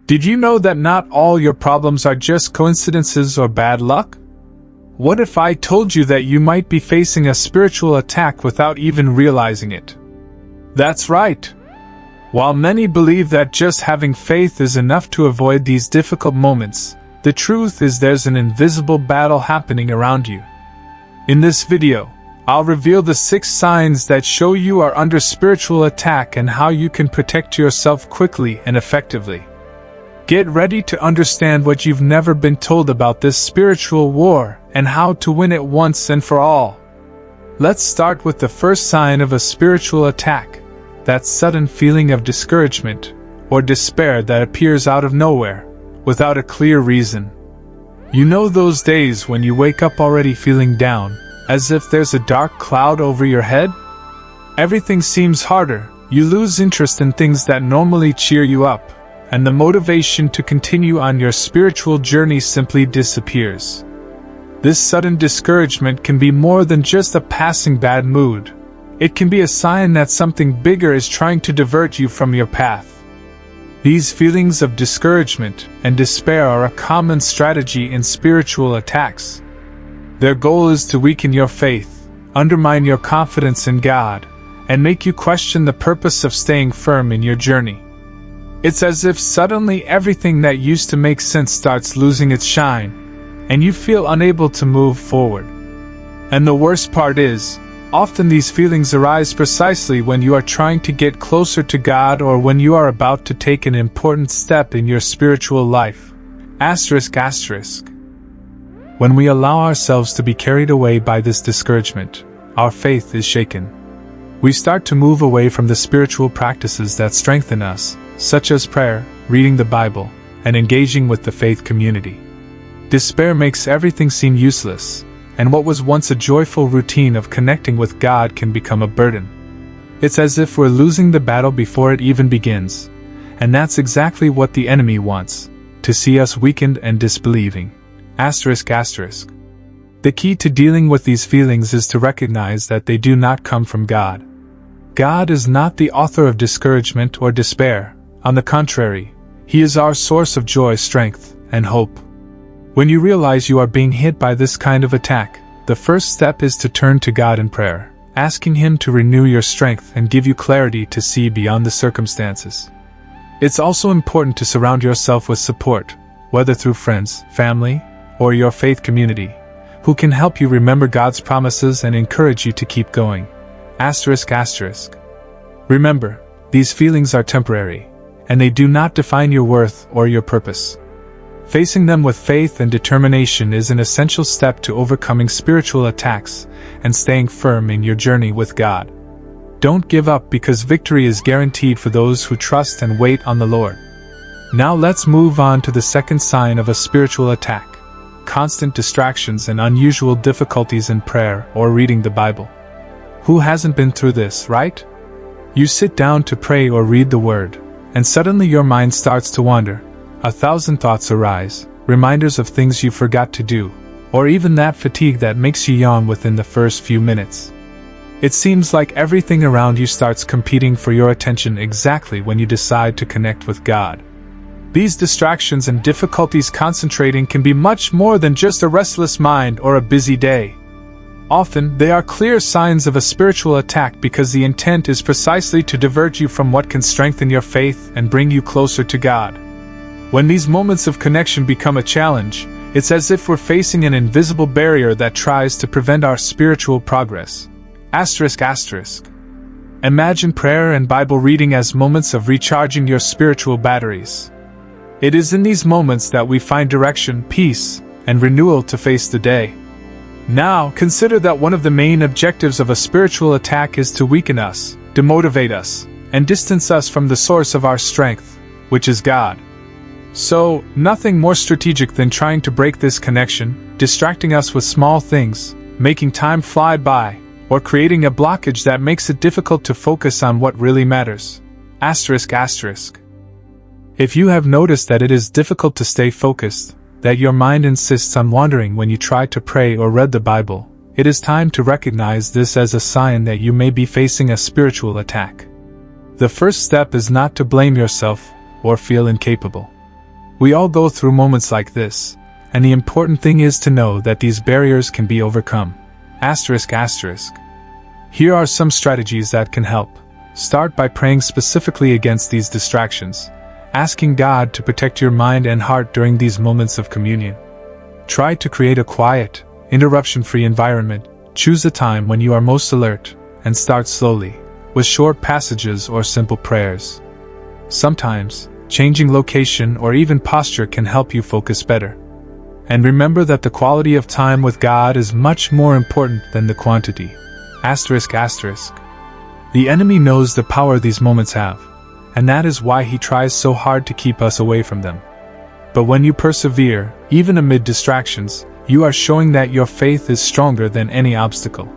Did you know that not all your problems are just coincidences or bad luck? What if I told you that you might be facing a spiritual attack without even realizing it? That's right. While many believe that just having faith is enough to avoid these difficult moments, the truth is there's an invisible battle happening around you. In this video, I'll reveal the 6 signs that show you are under spiritual attack and how you can protect yourself quickly and effectively. Get ready to understand what you've never been told about this spiritual war and how to win it once and for all. Let's start with the first sign of a spiritual attack, that sudden feeling of discouragement or despair that appears out of nowhere, without a clear reason. You know those days when you wake up already feeling down, as if there's a dark cloud over your head? Everything seems harder, you lose interest in things that normally cheer you up, and the motivation to continue on your spiritual journey simply disappears. This sudden discouragement can be more than just a passing bad mood. It can be a sign that something bigger is trying to divert you from your path. These feelings of discouragement and despair are a common strategy in spiritual attacks. Their goal is to weaken your faith, undermine your confidence in God, and make you question the purpose of staying firm in your journey. It's as if suddenly everything that used to make sense starts losing its shine, and you feel unable to move forward. And the worst part is, often these feelings arise precisely when you are trying to get closer to God or when you are about to take an important step in your spiritual life. When we allow ourselves to be carried away by this discouragement, our faith is shaken. We start to move away from the spiritual practices that strengthen us, such as prayer, reading the Bible, and engaging with the faith community. Despair makes everything seem useless, and what was once a joyful routine of connecting with God can become a burden. It's as if we're losing the battle before it even begins, and that's exactly what the enemy wants, to see us weakened and disbelieving. The key to dealing with these feelings is to recognize that they do not come from God. God is not the author of discouragement or despair. On the contrary, He is our source of joy, strength, and hope. When you realize you are being hit by this kind of attack, the first step is to turn to God in prayer, asking Him to renew your strength and give you clarity to see beyond the circumstances. It's also important to surround yourself with support, whether through friends, family, or your faith community, who can help you remember God's promises and encourage you to keep going. Remember, these feelings are temporary, and they do not define your worth or your purpose. Facing them with faith and determination is an essential step to overcoming spiritual attacks and staying firm in your journey with God. Don't give up, because victory is guaranteed for those who trust and wait on the Lord. Now let's move on to the second sign of a spiritual attack: constant distractions and unusual difficulties in prayer or reading the Bible. Who hasn't been through this, right? You sit down to pray or read the Word, and suddenly your mind starts to wander. 1,000 thoughts arise, reminders of things you forgot to do, or even that fatigue that makes you yawn within the first few minutes. It seems like everything around you starts competing for your attention exactly when you decide to connect with God. These distractions and difficulties concentrating can be much more than just a restless mind or a busy day. Often, they are clear signs of a spiritual attack because the intent is precisely to divert you from what can strengthen your faith and bring you closer to God. When these moments of connection become a challenge, it's as if we're facing an invisible barrier that tries to prevent our spiritual progress. Imagine prayer and Bible reading as moments of recharging your spiritual batteries. It is in these moments that we find direction, peace, and renewal to face the day. Now, consider that one of the main objectives of a spiritual attack is to weaken us, demotivate us, and distance us from the source of our strength, which is God. So, nothing more strategic than trying to break this connection, distracting us with small things, making time fly by, or creating a blockage that makes it difficult to focus on what really matters. If you have noticed that it is difficult to stay focused, that your mind insists on wandering when you try to pray or read the Bible, it is time to recognize this as a sign that you may be facing a spiritual attack. The first step is not to blame yourself or feel incapable. We all go through moments like this, and the important thing is to know that these barriers can be overcome. ***. Here are some strategies that can help. Start by praying specifically against these distractions, asking God to protect your mind and heart during these moments of communion. Try to create a quiet, interruption-free environment. Choose a time when you are most alert, and start slowly, with short passages or simple prayers. Sometimes, changing location or even posture can help you focus better. And remember that the quality of time with God is much more important than the quantity. ***. The enemy knows the power these moments have, and that is why he tries so hard to keep us away from them. But when you persevere, even amid distractions, you are showing that your faith is stronger than any obstacle.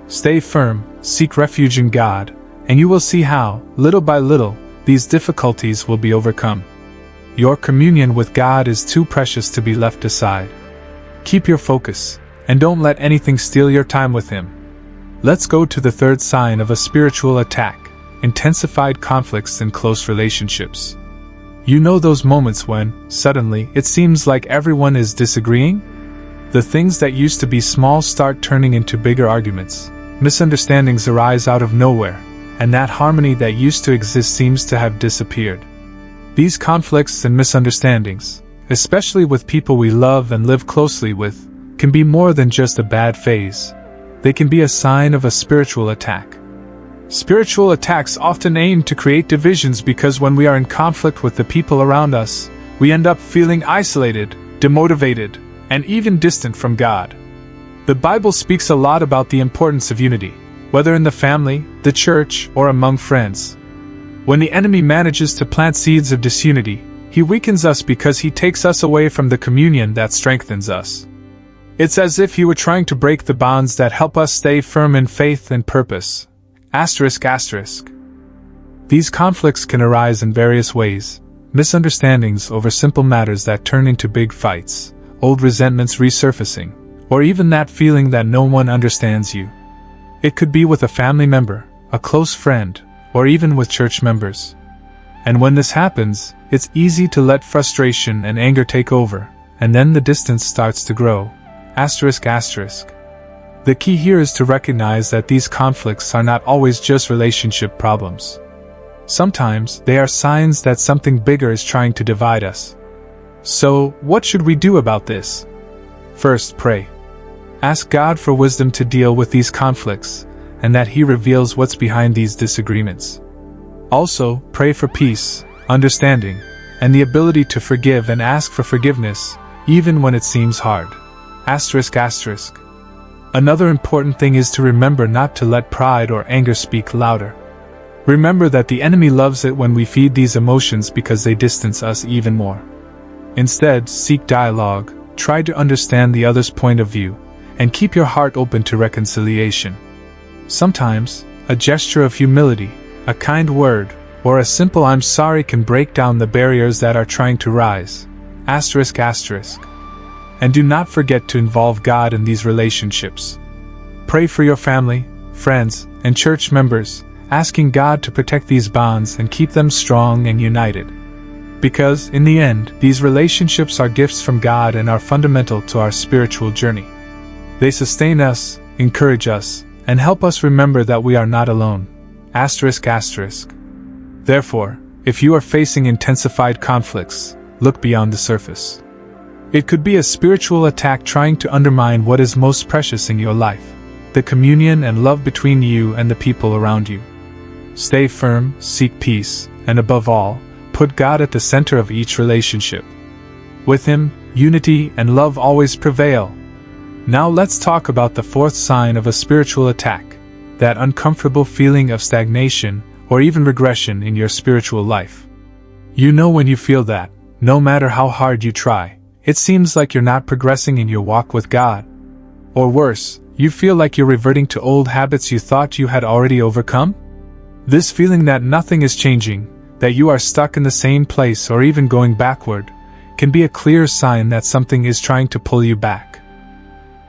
Stay firm, seek refuge in God, and you will see how, little by little, these difficulties will be overcome. Your communion with God is too precious to be left aside. Keep your focus, and don't let anything steal your time with Him. Let's go to the third sign of a spiritual attack: intensified conflicts in close relationships. You know those moments when, suddenly, it seems like everyone is disagreeing? The things that used to be small start turning into bigger arguments. Misunderstandings arise out of nowhere, and that harmony that used to exist seems to have disappeared. These conflicts and misunderstandings, especially with people we love and live closely with, can be more than just a bad phase. They can be a sign of a spiritual attack. Spiritual attacks often aim to create divisions because when we are in conflict with the people around us, we end up feeling isolated, demotivated, and even distant from God. The Bible speaks a lot about the importance of unity, whether in the family, the church, or among friends. When the enemy manages to plant seeds of disunity, he weakens us because he takes us away from the communion that strengthens us. It's as if he were trying to break the bonds that help us stay firm in faith and purpose. ***. These conflicts can arise in various ways: misunderstandings over simple matters that turn into big fights, old resentments resurfacing, or even that feeling that no one understands you. It could be with a family member, a close friend, or even with church members. And when this happens, it's easy to let frustration and anger take over, and then the distance starts to grow. ***. The key here is to recognize that these conflicts are not always just relationship problems. Sometimes they are signs that something bigger is trying to divide us. So, what should we do about this? First, pray. Ask God for wisdom to deal with these conflicts, and that He reveals what's behind these disagreements. Also, pray for peace, understanding, and the ability to forgive and ask for forgiveness, even when it seems hard. ***. Another important thing is to remember not to let pride or anger speak louder. Remember that the enemy loves it when we feed these emotions because they distance us even more. Instead, seek dialogue, try to understand the other's point of view, and keep your heart open to reconciliation. Sometimes, a gesture of humility, a kind word, or a simple "I'm sorry" can break down the barriers that are trying to rise. ***. And do not forget to involve God in these relationships. Pray for your family, friends, and church members, asking God to protect these bonds and keep them strong and united. Because, in the end, these relationships are gifts from God and are fundamental to our spiritual journey. They sustain us, encourage us, and help us remember that we are not alone. ***. Therefore, if you are facing intensified conflicts, look beyond the surface. It could be a spiritual attack trying to undermine what is most precious in your life: the communion and love between you and the people around you. Stay firm, seek peace, and above all, put God at the center of each relationship. With Him, unity and love always prevail. Now let's talk about the fourth sign of a spiritual attack: that uncomfortable feeling of stagnation or even regression in your spiritual life. You know when you feel that, no matter how hard you try, it seems like you're not progressing in your walk with God. Or worse, you feel like you're reverting to old habits you thought you had already overcome? This feeling that nothing is changing, that you are stuck in the same place or even going backward, can be a clear sign that something is trying to pull you back.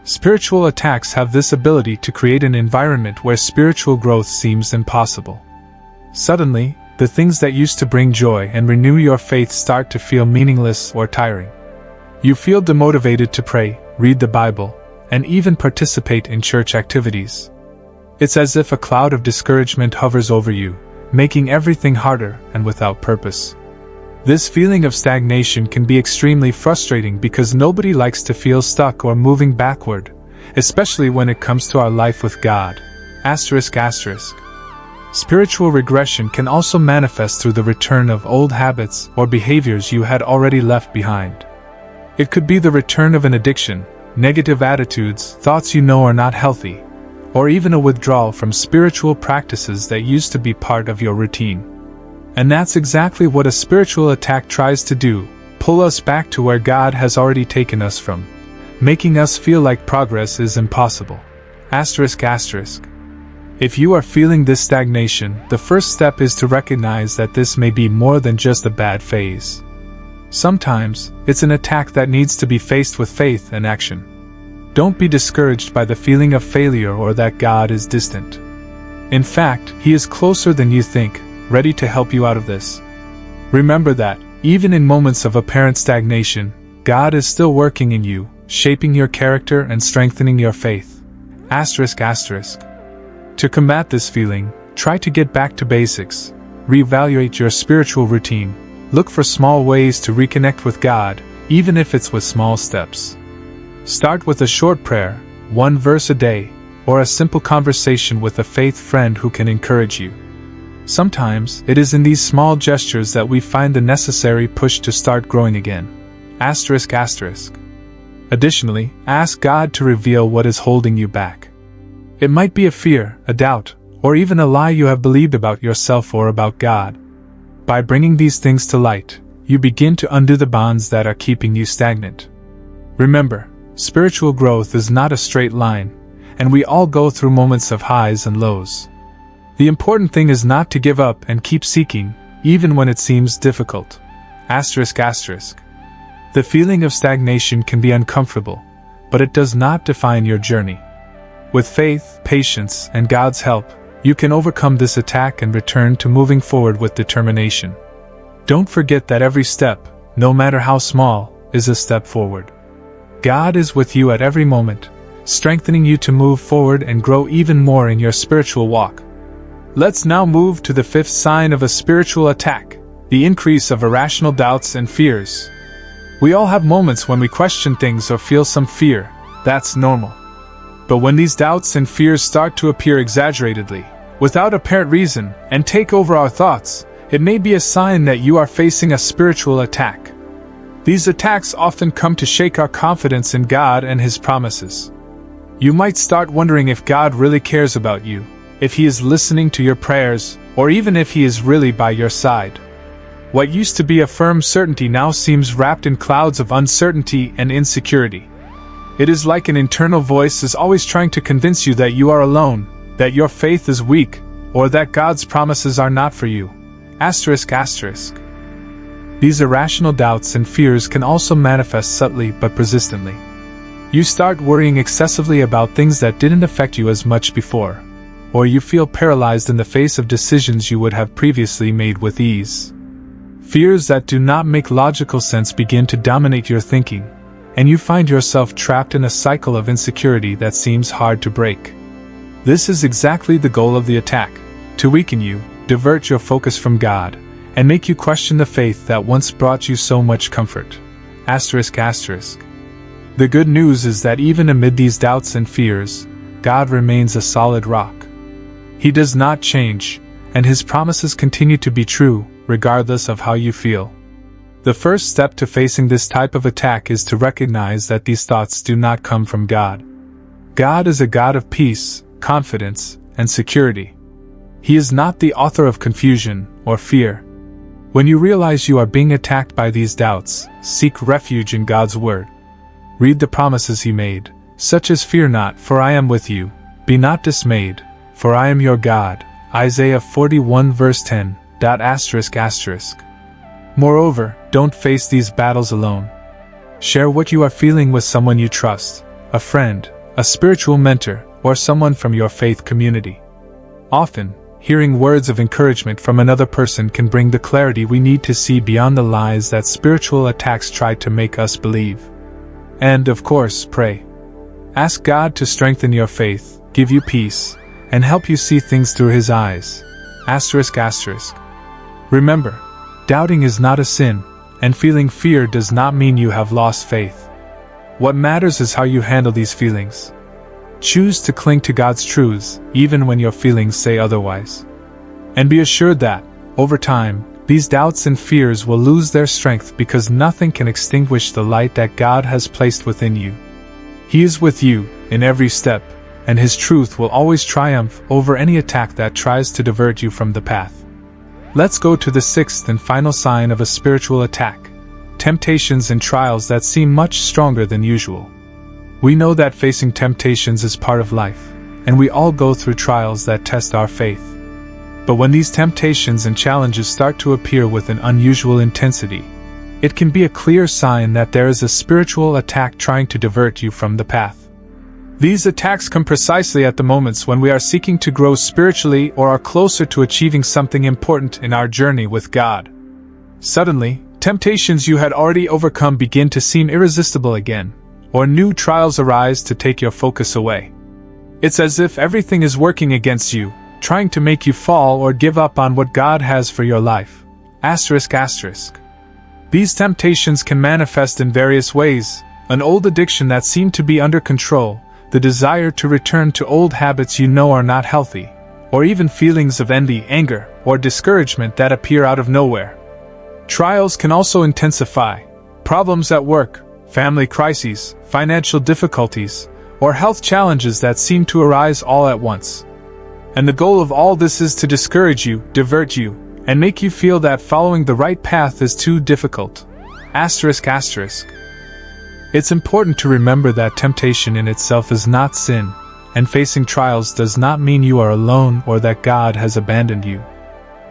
Spiritual attacks have this ability to create an environment where spiritual growth seems impossible. Suddenly, the things that used to bring joy and renew your faith start to feel meaningless or tiring. You feel demotivated to pray, read the Bible, and even participate in church activities. It's as if a cloud of discouragement hovers over you, making everything harder and without purpose. This feeling of stagnation can be extremely frustrating because nobody likes to feel stuck or moving backward, especially when it comes to our life with God. Spiritual regression can also manifest through the return of old habits or behaviors you had already left behind. It could be the return of an addiction, negative attitudes, thoughts you know are not healthy, or even a withdrawal from spiritual practices that used to be part of your routine. And that's exactly what a spiritual attack tries to do, pull us back to where God has already taken us from, making us feel like progress is impossible. If you are feeling this stagnation, the first step is to recognize that this may be more than just a bad phase. Sometimes, it's an attack that needs to be faced with faith and action. Don't be discouraged by the feeling of failure or that God is distant. In fact, He is closer than you think, ready to help you out of this. Remember that, even in moments of apparent stagnation, God is still working in you, shaping your character and strengthening your faith. To combat this feeling, try to get back to basics, reevaluate your spiritual routine, look for small ways to reconnect with God, even if it's with small steps. Start with a short prayer, one verse a day, or a simple conversation with a faith friend who can encourage you. Sometimes, it is in these small gestures that we find the necessary push to start growing again. Additionally, ask God to reveal what is holding you back. It might be a fear, a doubt, or even a lie you have believed about yourself or about God. By bringing these things to light, you begin to undo the bonds that are keeping you stagnant. Remember, spiritual growth is not a straight line, and we all go through moments of highs and lows. The important thing is not to give up and keep seeking, even when it seems difficult. The feeling of stagnation can be uncomfortable, but it does not define your journey. With faith, patience, and God's help, you can overcome this attack and return to moving forward with determination. Don't forget that every step, no matter how small, is a step forward. God is with you at every moment, strengthening you to move forward and grow even more in your spiritual walk. Let's now move to the fifth sign of a spiritual attack, the increase of irrational doubts and fears. We all have moments when we question things or feel some fear. That's normal. But when these doubts and fears start to appear exaggeratedly, without apparent reason, and take over our thoughts, it may be a sign that you are facing a spiritual attack. These attacks often come to shake our confidence in God and His promises. You might start wondering if God really cares about you, if He is listening to your prayers, or even if He is really by your side. What used to be a firm certainty now seems wrapped in clouds of uncertainty and insecurity. It is like an internal voice is always trying to convince you that you are alone, that your faith is weak, or that God's promises are not for you. These irrational doubts and fears can also manifest subtly but persistently. You start worrying excessively about things that didn't affect you as much before, or you feel paralyzed in the face of decisions you would have previously made with ease. Fears that do not make logical sense begin to dominate your thinking, and you find yourself trapped in a cycle of insecurity that seems hard to break. This is exactly the goal of the attack: to weaken you, divert your focus from God, and make you question the faith that once brought you so much comfort. The good news is that even amid these doubts and fears, God remains a solid rock. He does not change, and His promises continue to be true, regardless of how you feel. The first step to facing this type of attack is to recognize that these thoughts do not come from God. God is a God of peace, confidence, and security. He is not the author of confusion or fear. When you realize you are being attacked by these doubts, seek refuge in God's Word. Read the promises He made, such as "Fear not, for I am with you. Be not dismayed, for I am your God." Isaiah 41 verse 10. Moreover, don't face these battles alone. Share what you are feeling with someone you trust, a friend, a spiritual mentor, or someone from your faith community. Often, Hearing words of encouragement from another person can bring the clarity we need to see beyond the lies that spiritual attacks try to make us believe. And, of course, pray. Ask God to strengthen your faith, give you peace, and help you see things through His eyes. ***. Remember, doubting is not a sin, and feeling fear does not mean you have lost faith. What matters is how you handle these feelings. Choose to cling to God's truths, even when your feelings say otherwise. And be assured that, over time, these doubts and fears will lose their strength because nothing can extinguish the light that God has placed within you. He is with you, in every step, and His truth will always triumph over any attack that tries to divert you from the path. Let's go to the sixth and final sign of a spiritual attack: temptations and trials that seem much stronger than usual. We know that facing temptations is part of life, and we all go through trials that test our faith. But when these temptations and challenges start to appear with an unusual intensity, it can be a clear sign that there is a spiritual attack trying to divert you from the path. These attacks come precisely at the moments when we are seeking to grow spiritually or are closer to achieving something important in our journey with God. Suddenly, temptations you had already overcome begin to seem irresistible again, or new trials arise to take your focus away. It's as if everything is working against you, trying to make you fall or give up on what God has for your life. ***. These temptations can manifest in various ways: an old addiction that seemed to be under control, the desire to return to old habits you know are not healthy, or even feelings of envy, anger, or discouragement that appear out of nowhere. Trials can also intensify: problems at work, family crises, financial difficulties, or health challenges that seem to arise all at once. And the goal of all this is to discourage you, divert you, and make you feel that following the right path is too difficult. ***. It's important to remember that temptation in itself is not sin, and facing trials does not mean you are alone or that God has abandoned you.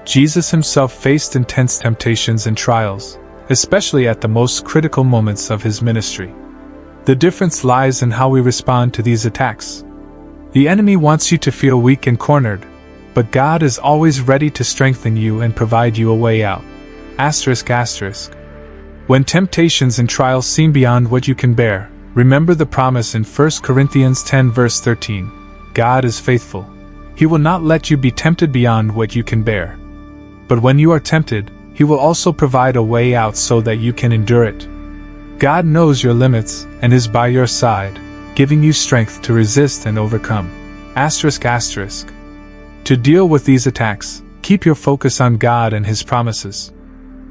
Jesus Himself faced intense temptations and trials, especially at the most critical moments of His ministry. The difference lies in how we respond to these attacks. The enemy wants you to feel weak and cornered, but God is always ready to strengthen you and provide you a way out. ***. When temptations and trials seem beyond what you can bear, remember the promise in 1 Corinthians 10 verse 13. God is faithful. He will not let you be tempted beyond what you can bear. But when you are tempted, He will also provide a way out so that you can endure it. God knows your limits and is by your side, giving you strength to resist and overcome. ***. To deal with these attacks, keep your focus on God and His promises.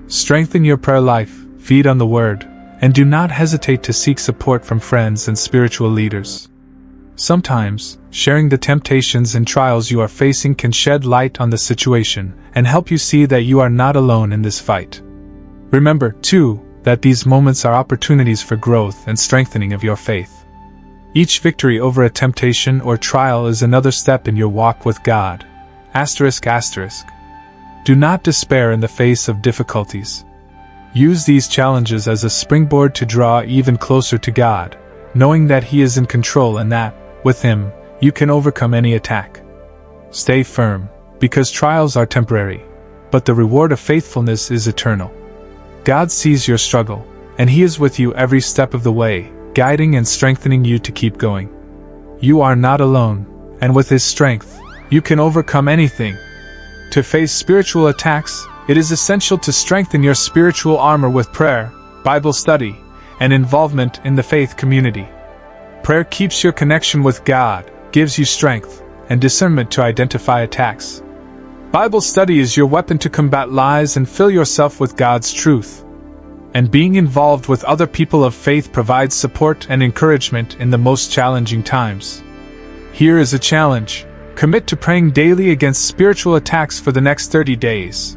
Strengthen your prayer life, feed on the Word, and do not hesitate to seek support from friends and spiritual leaders. Sometimes, sharing the temptations and trials you are facing can shed light on the situation and help you see that you are not alone in this fight. Remember, too, that these moments are opportunities for growth and strengthening of your faith. Each victory over a temptation or trial is another step in your walk with God. ***. Do not despair in the face of difficulties. Use these challenges as a springboard to draw even closer to God, knowing that He is in control and that, with Him, you can overcome any attack. Stay firm, because trials are temporary, but the reward of faithfulness is eternal. God sees your struggle, and He is with you every step of the way, guiding and strengthening you to keep going. You are not alone, and with His strength, you can overcome anything. To face spiritual attacks, it is essential to strengthen your spiritual armor with prayer, Bible study, and involvement in the faith community. Prayer keeps your connection with God, gives you strength and discernment to identify attacks. Bible study is your weapon to combat lies and fill yourself with God's truth. And being involved with other people of faith provides support and encouragement in the most challenging times. Here is a challenge: commit to praying daily against spiritual attacks for the next 30 days.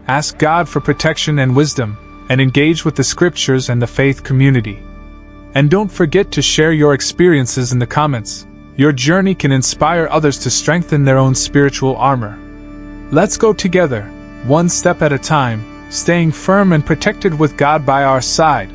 Ask God for protection and wisdom, and engage with the scriptures and the faith community. And don't forget to share your experiences in the comments. Your journey can inspire others to strengthen their own spiritual armor. Let's go together, one step at a time, staying firm and protected with God by our side.